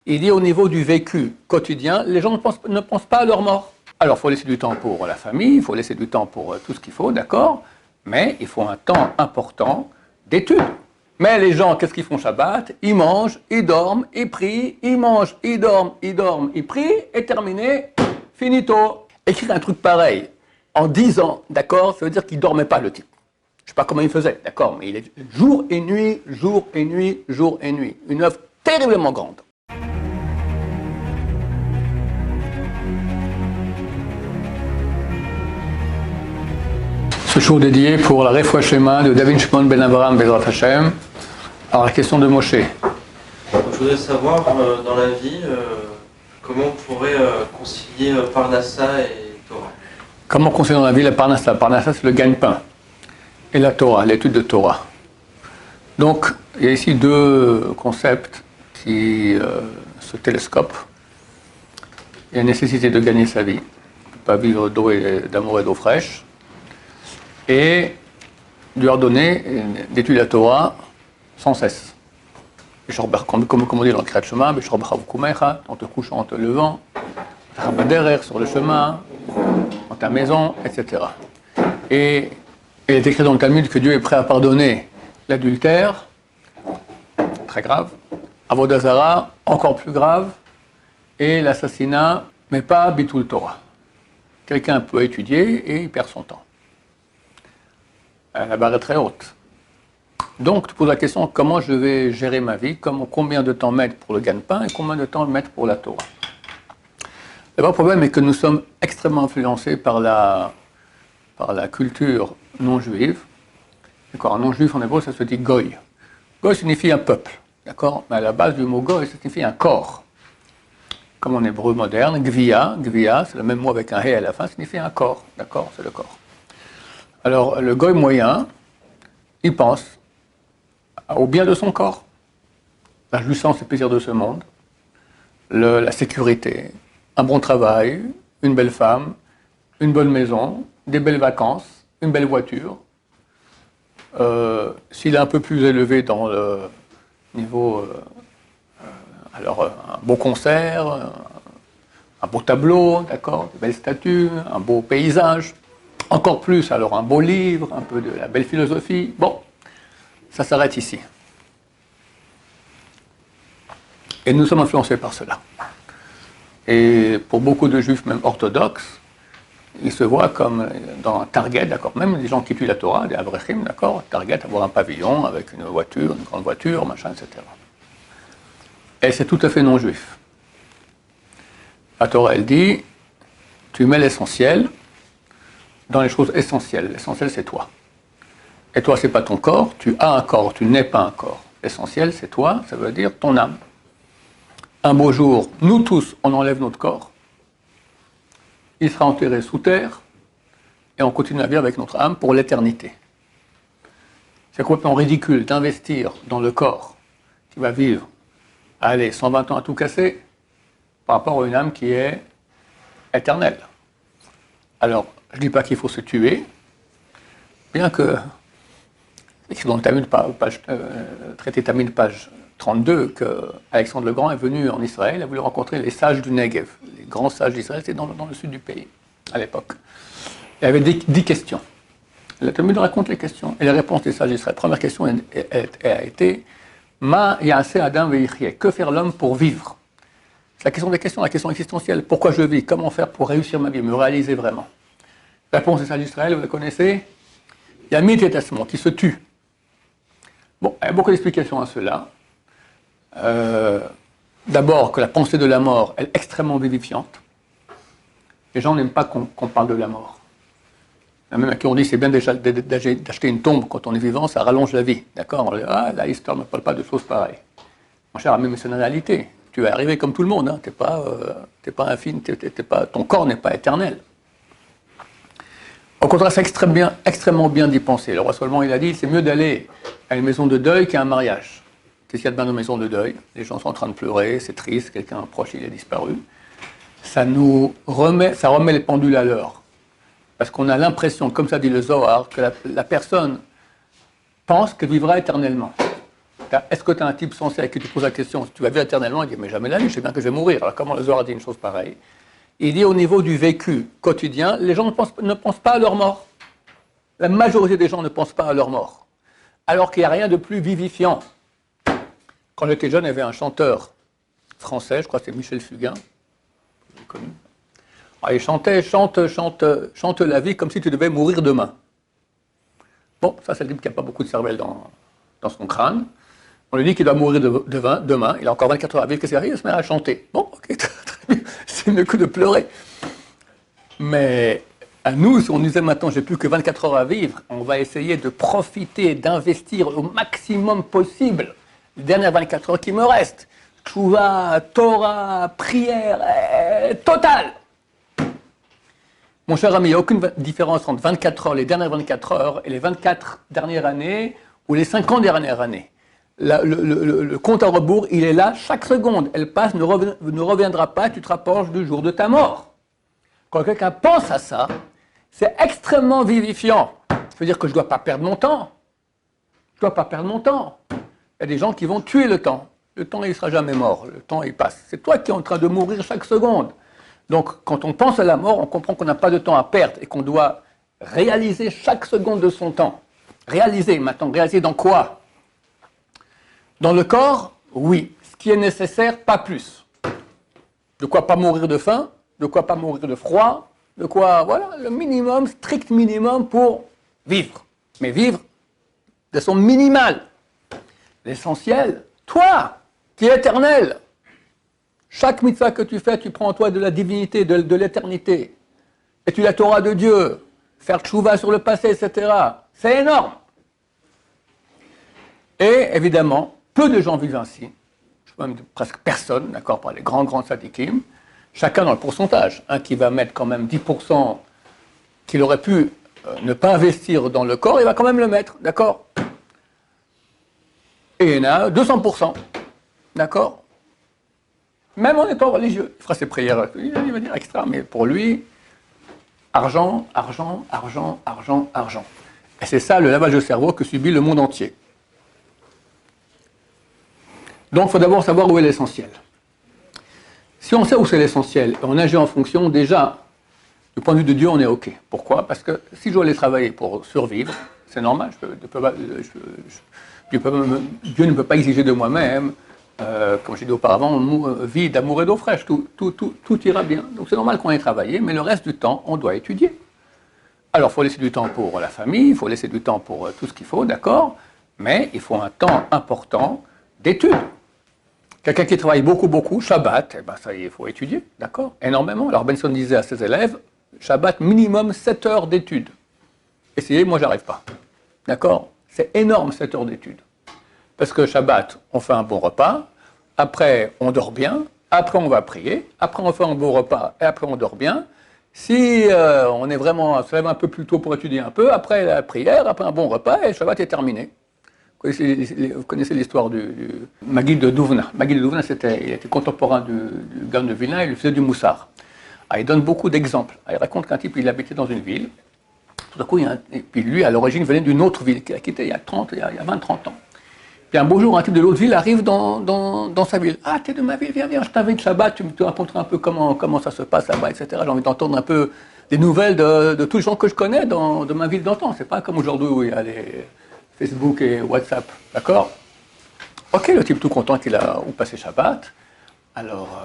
Il dit au niveau du vécu quotidien, les gens ne pensent pas à leur mort. Alors, il faut laisser du temps pour la famille, il faut laisser du temps pour tout ce qu'il faut, d'accord, mais il faut un temps important d'études. Mais les gens, qu'est-ce qu'ils font Shabbat? Ils mangent, ils dorment, ils prient, ils mangent, ils dorment, ils prient, et terminé, finito. Écrire un truc pareil en 10 ans, d'accord, ça veut dire qu'il ne dormait pas, le type. Je ne sais pas comment il faisait, d'accord, mais il est jour et nuit, jour et nuit, jour et nuit. Une œuvre terriblement grande. Ce show dédié pour la Refoua Shema de David Shimon Ben Abraham Bezrat Hashem. Alors la question de Moshe. Je voudrais savoir, dans la vie, comment on pourrait concilier Parnassa et Torah. Comment concilier dans la vie la Parnassa? Parnassa, c'est le gagne-pain. Et la Torah, l'étude de Torah. Donc, il y a ici deux concepts qui se télescopent. Il y a la nécessité de gagner sa vie, ne pas vivre d'amour et d'eau fraîche, et de leur donner d'étudier la Torah sans cesse. Comme on dit dans le Kriyat Shema, en te couchant, en te levant, sur le chemin, dans ta maison, etc. Et il est écrit dans le Talmud que Dieu est prêt à pardonner l'adultère, très grave, Avodah Zara, encore plus grave, et l'assassinat, mais pas Bitul Torah. Quelqu'un peut étudier et il perd son temps. La barre est très haute. Donc, tu poses la question, comment je vais gérer ma vie, combien de temps mettre pour le gagne-pain et combien de temps mettre pour la Torah. Le vrai problème est que nous sommes extrêmement influencés par la culture non-juive. D'accord, un non-juif en hébreu, ça se dit goy. Goy signifie un peuple, d'accord, mais à la base du mot goy, ça signifie un corps. Comme en hébreu moderne, gvia, c'est le même mot avec un hé à la fin, signifie un corps, d'accord, c'est le corps. Alors, le goy moyen, il pense au bien de son corps, la jouissance et plaisir de ce monde, la sécurité, un bon travail, une belle femme, une bonne maison, des belles vacances, une belle voiture. S'il est un peu plus élevé dans le niveau, alors un beau concert, un beau tableau, d'accord, de belles statues, un beau paysage. Encore plus, alors un beau livre, un peu de la belle philosophie. Bon, ça s'arrête ici. Et nous sommes influencés par cela. Et pour beaucoup de juifs, même orthodoxes, ils se voient comme dans un target, d'accord, même des gens qui tuent la Torah, des avrechim, d'accord, target, avoir un pavillon avec une voiture, une grande voiture, machin, etc. Et c'est tout à fait non-juif. La Torah, elle dit, tu mets l'essentiel dans les choses essentielles. L'essentiel, c'est toi. Et toi, c'est pas ton corps, tu as un corps, tu n'es pas un corps. L'essentiel, c'est toi, ça veut dire ton âme. Un beau jour, nous tous, on enlève notre corps, il sera enterré sous terre, et on continue à vivre avec notre âme pour l'éternité. C'est complètement ridicule d'investir dans le corps qui va vivre, allez, 120 ans à tout casser, par rapport à une âme qui est éternelle. Alors, je ne dis pas qu'il faut se tuer, bien que, écrit dans le Talmud, traité Talmud, page 32, que Alexandre le Grand est venu en Israël, il a voulu rencontrer les sages du Negev. Les grands sages d'Israël, c'était dans le sud du pays, à l'époque. Il y avait 10 questions. Le Talmud raconte les questions et les réponses des sages d'Israël. Première question a été Ma ya'aseh adam ve'yichyeh, que faire l'homme pour vivre? C'est la question des questions, la question existentielle. Pourquoi je vis? Comment faire pour réussir ma vie, me réaliser vraiment? Réponse des sages d'Israël, vous la connaissez? Il y a 1000 tétassements qui se tuent. Bon, il y a beaucoup d'explications à cela. D'abord, que la pensée de la mort est extrêmement vivifiante. Les gens n'aiment pas qu'on parle de la mort. Il y en a même à qui on dit c'est bien déjà d'acheter une tombe quand on est vivant, ça rallonge la vie. D'accord? On dit, la histoire ne parle pas de choses pareilles. Mon cher ami, mais c'est une réalité. Tu vas arriver comme tout le monde. Hein. T'es pas infime, ton corps n'est pas éternel. Au contraire, c'est extrêmement bien d'y penser. Le roi Salomon, il a dit, c'est mieux d'aller à une maison de deuil qu'à un mariage. Qu'est-ce qu'il y a de bien dans une maison de deuil? Les gens sont en train de pleurer, c'est triste, quelqu'un proche, il est disparu. Ça remet les pendules à l'heure. Parce qu'on a l'impression, comme ça dit le Zohar, que la personne pense qu'elle vivra éternellement. Est-ce que tu as un type sensé à qui tu poses la question, si tu vas vivre éternellement, il dit, mais jamais la vie, je sais bien que je vais mourir. Alors comment le Zohar dit une chose pareille? Il dit au niveau du vécu quotidien, les gens ne pensent pas à leur mort. La majorité des gens ne pensent pas à leur mort. Alors qu'il n'y a rien de plus vivifiant. Quand j'étais jeune, il y avait un chanteur français, je crois que c'est Michel Fugain, vous connu. Alors, il chantait, chante la vie comme si tu devais mourir demain. Bon, ça c'est le type qui n'a pas beaucoup de cervelle dans son crâne. On lui dit qu'il doit mourir demain, il a encore 24 heures à vivre, qu'est-ce qui arrive? Il se met à chanter. Bon, ok, très bien, c'est le coup de pleurer. Mais à nous, si on nous disait maintenant, j'ai plus que 24 heures à vivre, on va essayer de profiter, d'investir au maximum possible les dernières 24 heures qui me restent. Tchouva, Torah, prière, totale. Mon cher ami, il n'y a aucune différence entre 24 heures, les dernières 24 heures, et les 24 dernières années, ou les 50 dernières années. Le compte à rebours, il est là chaque seconde. Elle passe, ne reviendra pas, tu te rapproches du jour de ta mort. Quand quelqu'un pense à ça, c'est extrêmement vivifiant. Ça veut dire que je ne dois pas perdre mon temps. Je ne dois pas perdre mon temps. Il y a des gens qui vont tuer le temps. Le temps, il ne sera jamais mort. Le temps, il passe. C'est toi qui es en train de mourir chaque seconde. Donc, quand on pense à la mort, on comprend qu'on n'a pas de temps à perdre et qu'on doit réaliser chaque seconde de son temps. Réaliser, maintenant, réaliser dans quoi? Dans le corps, oui. Ce qui est nécessaire, pas plus. De quoi pas mourir de faim, de quoi pas mourir de froid, de quoi, voilà, le minimum, strict minimum pour vivre. Mais vivre de son minimal. L'essentiel, toi, qui es éternel. Chaque mitzvah que tu fais, tu prends en toi de la divinité, de l'éternité. Et tu la Torah de Dieu. Faire tchouva sur le passé, etc. C'est énorme. Et évidemment, peu de gens vivent ainsi. Je vois même presque personne, d'accord, par les grands sadikim. Chacun dans le pourcentage. Un qui va mettre quand même 10% qu'il aurait pu ne pas investir dans le corps, il va quand même le mettre, d'accord? Et il y en a 200%, d'accord? Même en étant religieux, il fera ses prières, il va dire extra, mais pour lui, argent, argent, argent, argent, argent. Et c'est ça le lavage de cerveau que subit le monde entier. Donc il faut d'abord savoir où est l'essentiel. Si on sait où c'est l'essentiel, et on agit en fonction, déjà, du point de vue de Dieu, on est OK. Pourquoi? Parce que si je dois aller travailler pour survivre, c'est normal, Dieu ne peut pas exiger de moi-même, comme j'ai dit auparavant, vie d'amour et d'eau fraîche, tout ira bien. Donc c'est normal qu'on ait travaillé, mais le reste du temps, on doit étudier. Alors il faut laisser du temps pour la famille, il faut laisser du temps pour tout ce qu'il faut, d'accord, mais il faut un temps important d'études. Quelqu'un qui travaille beaucoup, Shabbat, eh ben ça y est, il faut étudier, d'accord, énormément. Alors Benson disait à ses élèves, Shabbat minimum 7 heures d'études. Essayez, moi j'arrive pas, d'accord, c'est énorme 7 heures d'études. Parce que Shabbat, on fait un bon repas, après on dort bien, après on va prier, après on fait un bon repas et après on dort bien. Si on est vraiment, se lève un peu plus tôt pour étudier un peu, après la prière, après un bon repas et le Shabbat est terminé. Vous connaissez l'histoire du Maguil de Douvna. Maguil de Douvna, il était contemporain du Gaon de Vilna, il faisait du moussard. Il donne beaucoup d'exemples. Il raconte qu'un type, il habitait dans une ville. Tout à coup, et puis lui, à l'origine, venait d'une autre ville qu'il a quittée il y a 20-30 ans. Puis un beau jour, un type de l'autre ville arrive dans sa ville. Ah, t'es de ma ville, viens, je t'invite Shabbat, tu me raconteras un peu comment ça se passe là-bas, etc. J'ai envie d'entendre un peu des nouvelles de tous les gens que je connais de ma ville d'antan. C'est pas comme aujourd'hui où il y a les Facebook et WhatsApp, d'accord? Ok, le type tout content qu'il a passé Shabbat. Alors,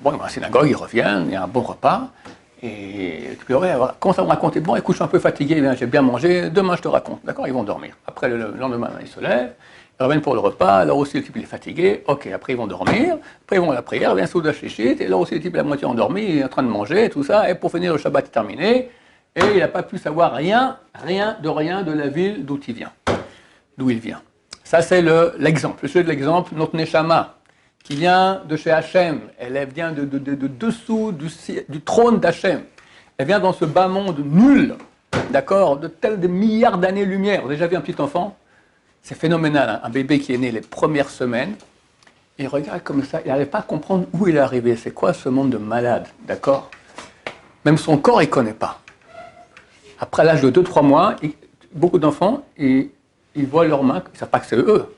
bon, il va à la synagogue, il revient, il y a un bon repas. Et tu peux commence à me raconter, bon, écoute, je suis un peu fatigué, j'ai bien mangé, demain je te raconte, d'accord? Ils vont dormir. Après, le lendemain, ils se lèvent, ils reviennent pour le repas, alors aussi le type il est fatigué, ok, après ils vont dormir, après ils vont à la prière, bien Souda Shlichit, et là aussi le type est à moitié endormi, il est en train de manger, tout ça, et pour finir, le Shabbat est terminé, et il n'a pas pu savoir rien de la ville d'où il vient. Ça, c'est l'exemple. Je suis de l'exemple, notre Neshama, qui vient de chez Hachem, elle vient de dessous du trône d'Hachem. Elle vient dans ce bas monde nul, d'accord, de tels des milliards d'années-lumière. Vous avez déjà vu un petit enfant? C'est phénoménal, hein, un bébé qui est né les premières semaines, il regarde comme ça, il n'arrive pas à comprendre où il est arrivé. C'est quoi ce monde de malade, d'accord? Même son corps, il ne connaît pas. Après l'âge de 2-3 mois, beaucoup d'enfants, ils voient leurs mains, ils ne savent pas que c'est eux.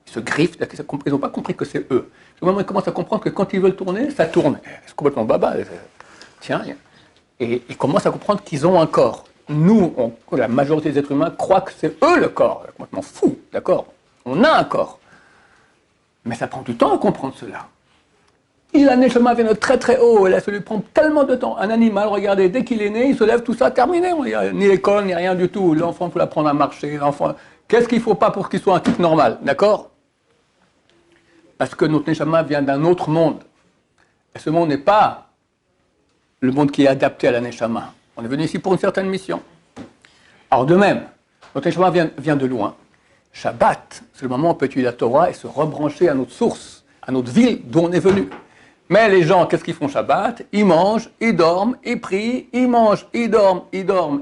Ils se griffent, ils n'ont pas compris que c'est eux. Au moment où ils commencent à comprendre que quand ils veulent tourner, ça tourne. C'est complètement baba. Tiens, et ils commencent à comprendre qu'ils ont un corps. Nous, la majorité des êtres humains croient que c'est eux le corps. C'est complètement fou, d'accord? On a un corps. Mais ça prend du temps à comprendre cela. La neshama vient de très très haut, et là, ça lui prend tellement de temps. Un animal, regardez, dès qu'il est né, il se lève, tout ça, terminé. Il n'y a ni l'école, ni rien du tout. L'enfant, il faut l'apprendre à marcher. L'enfant, qu'est-ce qu'il ne faut pas pour qu'il soit un type normal, d'accord? Parce que notre neshama vient d'un autre monde. Et ce monde n'est pas le monde qui est adapté à la neshama. On est venu ici pour une certaine mission. Alors de même, notre neshama vient de loin. Shabbat, c'est le moment où on peut étudier la Torah et se rebrancher à notre source, à notre ville d'où on est venu. Mais les gens, qu'est-ce qu'ils font Shabbat? Ils mangent, ils dorment, ils prient, ils mangent, ils dorment,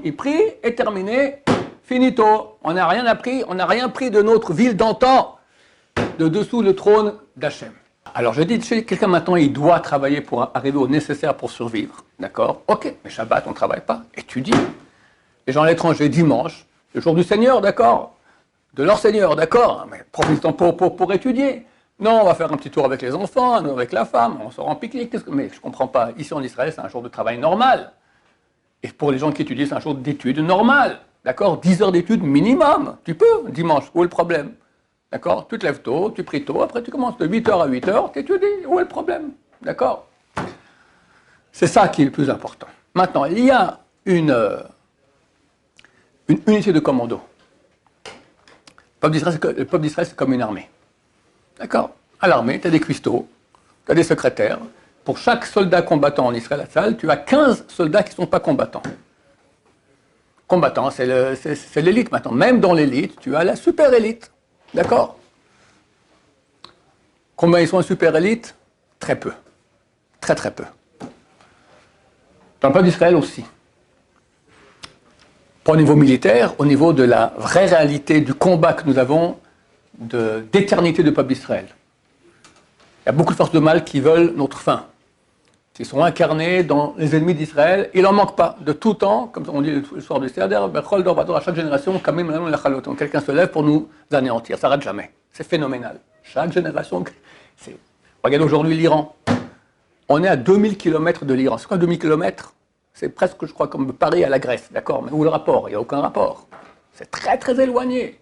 ils prient, et terminé, finito. On n'a rien appris, on n'a rien pris de notre ville d'antan, de dessous le trône d'Hachem. Alors je dis, quelqu'un maintenant, il doit travailler pour arriver au nécessaire pour survivre. D'accord? Ok, mais Shabbat, on ne travaille pas. Étudie. Les gens à l'étranger, dimanche, le jour du Seigneur, d'accord? De leur Seigneur, d'accord? Mais profitons pour étudier. Non, on va faire un petit tour avec les enfants, avec la femme, on sort en pique-nique. Mais je ne comprends pas. Ici en Israël, c'est un jour de travail normal. Et pour les gens qui étudient, c'est un jour d'études normal. D'accord? 10 heures d'études minimum. Tu peux, dimanche. Où est le problème? D'accord? Tu te lèves tôt, tu pries tôt, après tu commences de 8h à 8h, tu étudies. Où est le problème? D'accord? C'est ça qui est le plus important. Maintenant, il y a une unité de commando. Le peuple d'Israël, c'est comme une armée. D'accord? À l'armée, tu as des cuistots, tu as des secrétaires. Pour chaque soldat combattant en Israël à Tzahal, tu as 15 soldats qui ne sont pas combattants. Combattants, c'est l'élite maintenant. Même dans l'élite, tu as la super élite. D'accord? Combien ils sont en super élite? Très peu. Très très peu. Dans le peuple d'Israël aussi. Pas au niveau militaire, au niveau de la vraie réalité du combat que nous avons d'éternité du peuple d'Israël. Il y a beaucoup de forces de mal qui veulent notre fin. Ils sont incarnés dans les ennemis d'Israël. Il n'en manque pas. De tout temps, comme on dit le soir du Seder, à chaque génération, quelqu'un se lève pour nous anéantir. Ça ne s'arrête jamais. C'est phénoménal. Chaque génération. Regardez aujourd'hui l'Iran. On est à 2000 km de l'Iran. C'est quoi 2000 km? C'est presque, je crois, comme Paris à la Grèce. D'accord? Mais où le rapport? Il n'y a aucun rapport. C'est très très éloigné.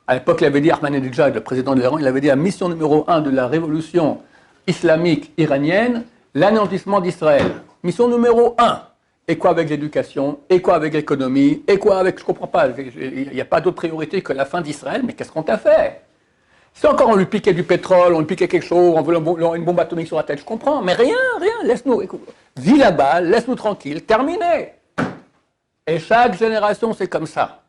À l'époque, il avait dit, Ahmadinejad, le président de l'Iran, il avait dit la mission numéro 1 de la révolution islamique iranienne, l'anéantissement d'Israël. Mission numéro 1. Et quoi avec l'éducation? Et quoi avec l'économie? Et quoi avec... Je ne comprends pas. Il n'y a pas d'autre priorité que la fin d'Israël, mais qu'est-ce qu'on t'a fait? Si encore on lui piquait du pétrole, on lui piquait quelque chose, on voulait une bombe atomique sur la tête, je comprends. Mais rien, laisse-nous. Vis là-bas, laisse-nous tranquille, terminé. Et chaque génération, c'est comme ça.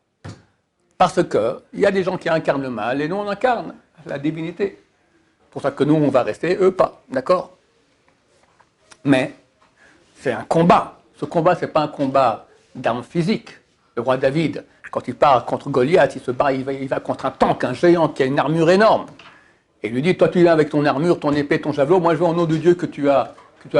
Parce qu'il y a des gens qui incarnent le mal et nous, on incarne la divinité. C'est pour ça que nous, on va rester, eux pas. D'accord? Mais c'est un combat. Ce combat, ce n'est pas un combat d'armes physiques. Le roi David, quand il part contre Goliath, il se bat, il va contre un tank, un géant qui a une armure énorme. Et il lui dit, toi tu viens avec ton armure, ton épée, ton javelot, moi je vais au nom de Dieu que tu as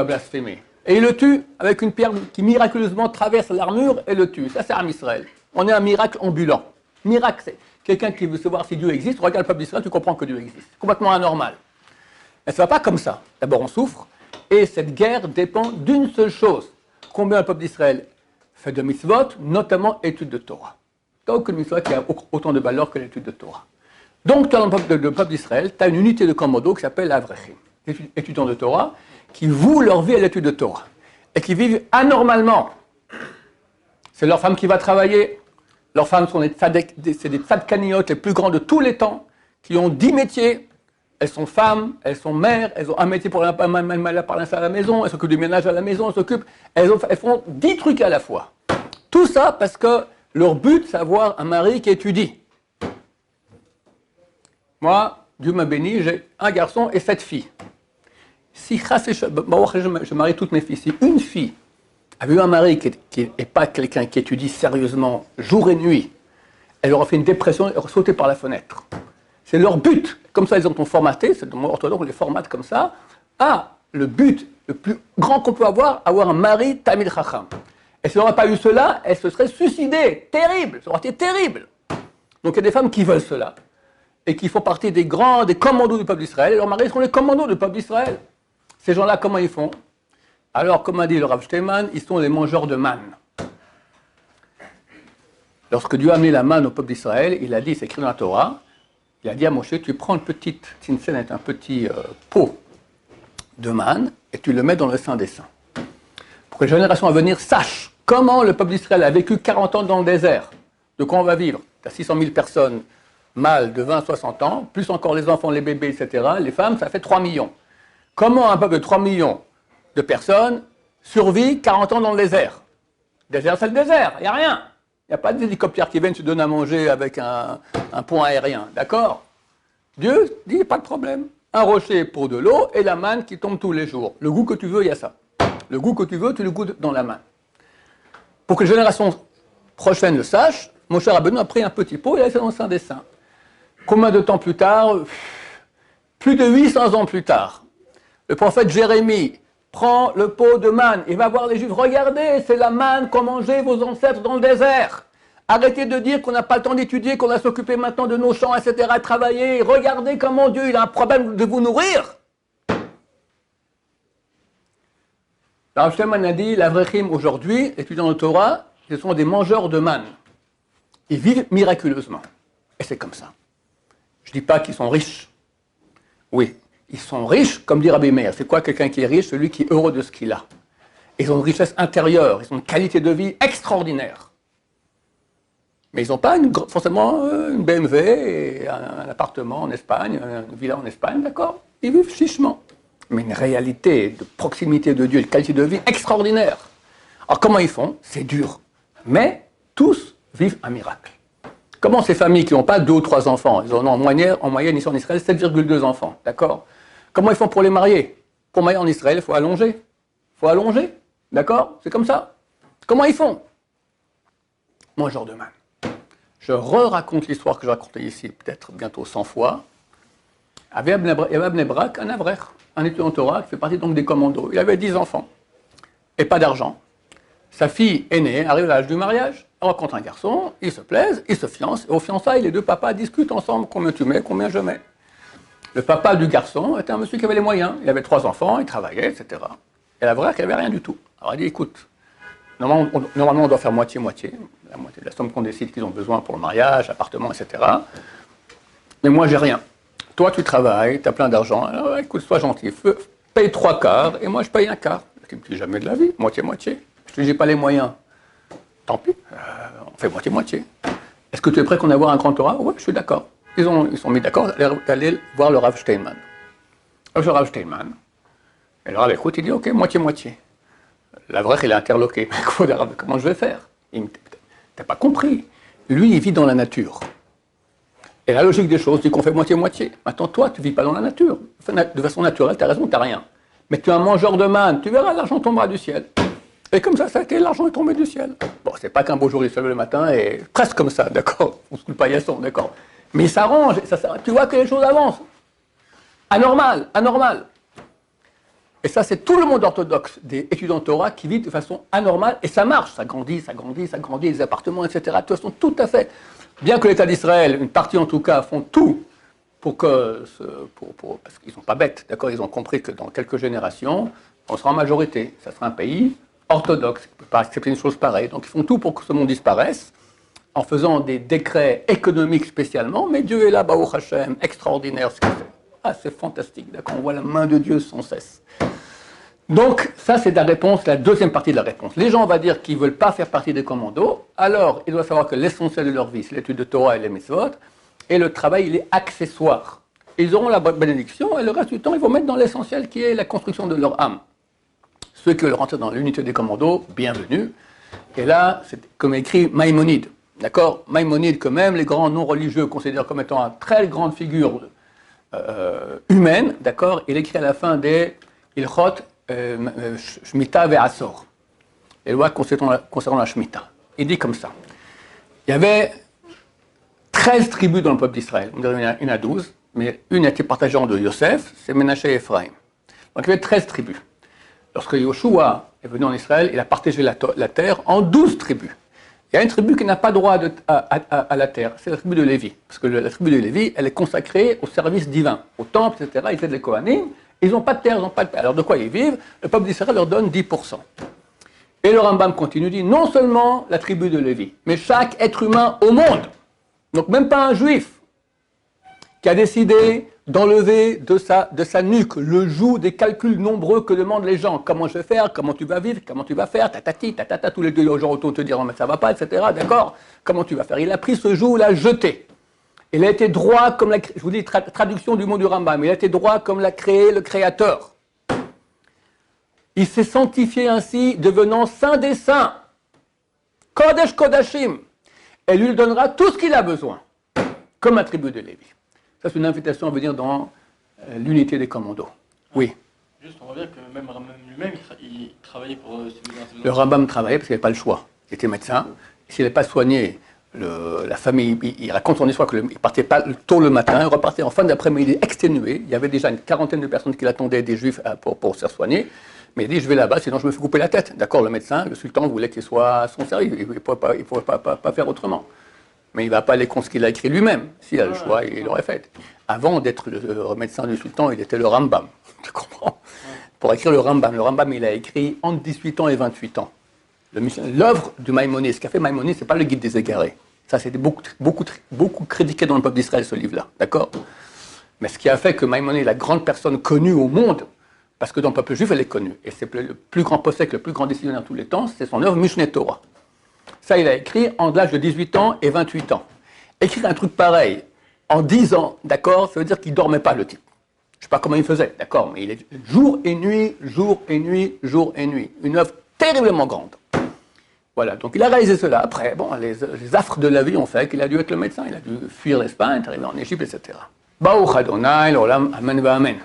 blasphémé. Et il le tue avec une pierre qui miraculeusement traverse l'armure et le tue. Ça, c'est Am Israël. On est un miracle ambulant. Miracle, c'est quelqu'un qui veut savoir si Dieu existe, regarde le peuple d'Israël, tu comprends que Dieu existe. C'est complètement anormal. Mais ça ne va pas comme ça. D'abord, on souffre, et cette guerre dépend d'une seule chose. Combien le peuple d'Israël fait de mitzvot, notamment étude de Torah. Il n'y a aucune mitzvot qui a autant de valeur que l'étude de Torah. Donc, dans le peuple d'Israël, tu as une unité de commando qui s'appelle l'Avrechim, étudiants de Torah, qui vouent leur vie à l'étude de Torah, et qui vivent anormalement. C'est leur femme qui va travailler. Leurs femmes sont des tzadkaniotes les plus grands de tous les temps, qui ont 10 métiers. Elles sont femmes, elles sont mères, elles ont un métier pour la à la maison, elles s'occupent du ménage à la maison, elles font 10 trucs à la fois. Tout ça parce que leur but, c'est d'avoir un mari qui étudie. Moi, Dieu m'a béni, j'ai un garçon et 7 filles. Si je marie toutes mes filles, si une fille avait eu un mari qui n'est pas quelqu'un qui étudie sérieusement jour et nuit, elle aurait fait une dépression, elle aurait sauté par la fenêtre. C'est leur but. Comme ça, ils ont formaté, c'est le mot orthodoxe, on les formate comme ça. Ah, le but le plus grand qu'on peut avoir un mari Talmid Chacham. Et si elle n'aurait pas eu cela, elle se serait suicidée. Terrible, ça aurait été terrible. Donc il y a des femmes qui veulent cela. et qui font partie des commandos du peuple d'Israël, et leurs maris sont les commandos du peuple d'Israël. Ces gens-là, comment ils font? Alors, comme a dit le Rav Steinman, ils sont les mangeurs de manne. Lorsque Dieu a mis la manne au peuple d'Israël, il a dit, c'est écrit dans la Torah, il a dit à Moshe, tu prends une petite tinsenet, un petit pot de manne, et tu le mets dans le Saint des Saints. Pour que les générations à venir sachent comment le peuple d'Israël a vécu 40 ans dans le désert. De quoi on va vivre? Tu as 600 000 personnes mâles de 20 à 60 ans, plus encore les enfants, les bébés, etc. Les femmes, ça fait 3 millions. Comment un peuple de 3 millions de personnes survit 40 ans dans le désert? Le désert, c'est le désert, il n'y a rien. Il n'y a pas d'hélicoptère qui viennent se donner à manger avec un pont aérien, d'accord? Dieu dit, pas de problème. Un rocher pour de l'eau et la manne qui tombe tous les jours. Le goût que tu veux, il y a ça. Le goût que tu veux, tu le goûtes dans la manne. Pour que les générations prochaines le sachent, Moshe Rabbeinu a pris un petit pot et l'a laissé dans le Saint des Saints. Combien de temps plus tard? Plus de 800 ans plus tard. Le prophète Jérémie prend le pot de manne et va voir les Juifs. Regardez, c'est la manne qu'ont mangé vos ancêtres dans le désert. Arrêtez de dire qu'on n'a pas le temps d'étudier, qu'on doit s'occuper maintenant de nos champs, etc., et travailler. Regardez comment Dieu il a un problème de vous nourrir. Le Rav Steinman a dit, l'Avrechim aujourd'hui, étudiants de Torah, ce sont des mangeurs de manne. Ils vivent miraculeusement. Et c'est comme ça. Je ne dis pas qu'ils sont riches. Oui, ils sont riches, comme dit Rabbi Meir. C'est quoi quelqu'un qui est riche? Celui qui est heureux de ce qu'il a. Ils ont une richesse intérieure, ils ont une qualité de vie extraordinaire. Mais ils n'ont pas forcément une BMW et un appartement en Espagne, une villa en Espagne, d'accord? Ils vivent chichement. Mais une réalité de proximité de Dieu, une qualité de vie extraordinaire. Alors comment ils font? C'est dur. Mais tous vivent un miracle. Comment ces familles qui n'ont pas 2 ou 3 enfants, ils en ont en moyenne ici en Israël 7,2 enfants, d'accord? Comment ils font pour les marier? Pour marier en Israël, il faut allonger. Il faut allonger, d'accord? C'est comme ça. Comment ils font? Mangeurs de manne. Je raconte l'histoire que je racontais ici, peut-être bientôt 100 fois. Il y avait à Bnei Brak un avrech, un étudiant en Torah qui fait partie donc des commandos. Il avait 10 enfants et pas d'argent. Sa fille aînée arrive à l'âge du mariage, elle rencontre un garçon, ils se plaisent, ils se fiancent. Et au fiançailles, les deux papas discutent ensemble combien tu mets, combien je mets. Le papa du garçon était un monsieur qui avait les moyens. Il avait 3 enfants, il travaillait, etc. Et l'avrech, il n'avait rien du tout. Alors il dit, écoute, normalement on doit faire moitié-moitié, la moitié de la somme qu'on décide qu'ils ont besoin pour le mariage, appartement, etc. Mais moi, j'ai rien. Toi, tu travailles, tu as plein d'argent. Alors, écoute, sois gentil, paye 3 quarts et moi, je paye 1 quart. Tu me dis jamais de la vie, moitié-moitié. Je te dis, j'ai pas les moyens. Tant pis, on fait moitié-moitié. Est-ce que tu es prêt qu'on ait voir un grand Torah? Oui, je suis d'accord. Ils sont mis d'accord d'aller voir le Rav Steinman. Alors, le Rav Steinman, et le Rav écoute, il dit, ok, moitié-moitié. L'avrech, il est interloqué. Comment je vais faire? Il me dit, t'as pas compris. Lui, il vit dans la nature. Et la logique des choses dit qu'on fait moitié-moitié. Maintenant, toi, tu ne vis pas dans la nature. De façon naturelle, tu as raison, tu n'as rien. Mais tu es un mangeur de manne, tu verras, l'argent tombera du ciel. Et comme ça a été, l'argent est tombé du ciel. Bon, c'est pas qu'un beau jour, il se lève le matin, et presque comme ça, d'accord? On se coule paillasson, d'accord? Mais il s'arrange, tu vois que les choses avancent. Anormal, anormal. Et ça, c'est tout le monde orthodoxe des étudiants de Torah qui vit de façon anormale, et ça marche, ça grandit, les appartements, etc. De façon tout à fait. Bien que l'État d'Israël, une partie en tout cas, font tout pour que, parce qu'ils ne sont pas bêtes, d'accord, ils ont compris que dans quelques générations, on sera en majorité. Ça sera un pays orthodoxe, qui ne peut pas accepter une chose pareille. Donc ils font tout pour que ce monde disparaisse, en faisant des décrets économiques spécialement, mais Dieu est là, Baruch Hashem, extraordinaire ce qu'il fait. Ah, c'est fantastique, d'accord, on voit la main de Dieu sans cesse. Donc, ça, c'est la réponse, la deuxième partie de la réponse. Les gens, on va dire, qui ne veulent pas faire partie des commandos, alors ils doivent savoir que l'essentiel de leur vie, c'est l'étude de Torah et les mitzvot, et le travail, il est accessoire. Ils auront la bénédiction, et le reste du temps, ils vont mettre dans l'essentiel qui est la construction de leur âme. Ceux qui veulent rentrer dans l'unité des commandos, bienvenue. Et là, c'est comme écrit Maïmonide, d'accord? Maïmonide, que même les grands non-religieux considèrent comme étant une très grande figure humaine, d'accord? Il écrit à la fin des Ilchot, Shemitah ve'asor, les lois concernant la Shemitah. Il dit comme ça. Il y avait 13 tribus dans le peuple d'Israël. Il y en a 12, mais une a été partagée en 2. Yosef, c'est Ménaché et Ephraim. Donc il y avait 13 tribus. Lorsque Yoshua est venu en Israël, il a partagé la terre en 12 tribus. Il y a une tribu qui n'a pas droit à la terre, c'est la tribu de Lévi. Parce que la tribu de Lévi, elle est consacrée au service divin, au temple, etc. Ils aident les Kohanim, ils n'ont pas de terre, ils n'ont pas de paix. Alors de quoi ils vivent? Le peuple d'Israël leur donne 10%. Et le Rambam continue, dit non seulement la tribu de Lévi, mais chaque être humain au monde, donc même pas un juif, qui a décidé d'enlever de sa nuque le joug des calculs nombreux que demandent les gens. Comment je vais faire, comment tu vas vivre, comment tu vas faire, tatati, tatata, tous les deux gens autour te diront mais ça va pas, etc. D'accord? Comment tu vas faire? Il a pris ce joug, l'a jeté. Il a été droit comme je vous dis, traduction du mot du Rambam, il a été droit comme l'a créé le Créateur. Il s'est sanctifié ainsi, devenant saint des saints. Kodesh Kodashim. Et lui donnera tout ce qu'il a besoin, comme la tribu de Lévi. Ça, c'est une invitation à venir dans l'unité des commandos. Oui. Juste, on revient que même Rambam lui-même, il travaillait pour celui-là. Le Rambam travaillait parce qu'il n'avait pas le choix. Il était médecin. S'il n'avait pas soigné la famille, il raconte son histoire qu'il partait pas tôt le matin, il repartait en fin d'après-midi exténué. Il y avait déjà une quarantaine de personnes qui l'attendaient, des juifs, pour se faire soigner. Mais il dit, je vais là-bas, sinon je me fais couper la tête. D'accord, le médecin, le sultan voulait qu'il soit à son service. Il ne pouvait pas faire autrement. Mais il ne va pas aller contre ce qu'il a écrit lui-même. S'il a le choix, il l'aurait fait. Avant d'être le médecin du sultan, il était le Rambam. Tu comprends? Pour écrire le Rambam, il a écrit entre 18 ans et 28 ans. L'œuvre du Maïmonide, ce qu'a fait Maïmonide, ce n'est pas le guide des égarés. Ça, c'était beaucoup critiqué dans le peuple d'Israël, ce livre-là. D'accord? Mais ce qui a fait que Maïmonide est la grande personne connue au monde, parce que dans le peuple juif, elle est connue. Et c'est le plus grand possèque, le plus grand décisionnaire de tous les temps, c'est son œuvre Mishneh Torah. Ça, il a écrit en l'âge de 18 ans et 28 ans. Écrire un truc pareil en 10 ans, d'accord, ça veut dire qu'il ne dormait pas, le type. Je ne sais pas comment il faisait, d'accord, mais il est jour et nuit, jour et nuit, jour et nuit. Une œuvre terriblement grande. Voilà, donc il a réalisé cela. Après, bon, les affres de la vie ont fait qu'il a dû être le médecin. Il a dû fuir l'Espagne, arriver en Égypte, etc. Baruch Adonai, l'olam, amen va amen.